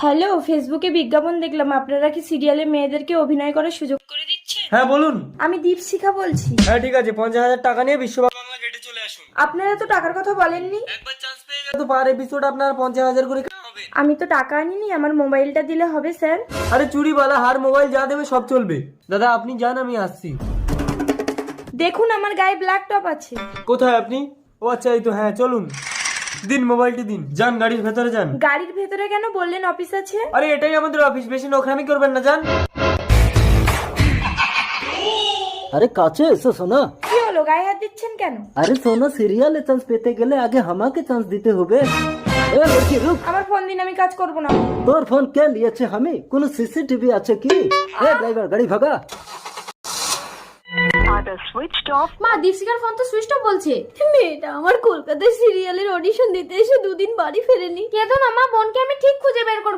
Hello, ফেসবুকে বিজ্ঞাপন দেখলাম আপনারা কি সিরিয়ালে মেয়েদেরকে অভিনয় করার সুযোগ করে দিচ্ছেন? হ্যাঁ বলুন। আমি দীপশিখা বলছি। হ্যাঁ ঠিক আছে, 50,000 টাকা নিয়ে বিশ্ববাংলা গেটে চলে আসুন। আপনারা তো টাকার কথা বলেননি। একবার চান্স পেয়ে গেলে তো পার এপিসোড আপনার 50,000 করে হবে। আমি তো টাকা আনিনি, আমার মোবাইলটা দিলে হবে স্যার? আরে চুরিওয়ালা হার মোবাইল যা দেবে সব চলবে। দাদা আপনি যান, আমি আসছি। দেখুন আমার গায়ে ব্ল্যাক টপ আছে। কোথায় আপনি? ও আচ্ছা, এই তো। হ্যাঁ চলুন, দিন মোবাইলটি দিন। যান গাড়ির ভেতরে যান। গাড়ির ভেতরে কেন? বললেন অফিস আছে। আরে এটাই আমাদের অফিস, বেশি নোংরামি করবেন না, যান। আরে কাছে এসো সোনা। কি হলো, গায়ে হাত দিচ্ছেন কেন? আরে সোনা, সিরিয়ালে চান্স পেতে গেলে আগে আমাকে চান্স দিতে হবে। এ লড়কি রুক। আমার ফোন দিন, আমি কাজ করব না। তোর ফোন কে লিয়েছে? আমি কোন সিসিটিভি আছে কি? এ ড্রাইভার, গাড়ি ভাগা। মা, দীপশিকার ফোন তো সুইচ অফ বলছে। মেয়েটা আমার কলকাতায় সিরিয়ালের অডিশন দিতে এসে দুদিন বাড়ি ফেরেনি। কেঁদো না মা, বোনকে আমি ঠিক খুঁজে বের করব।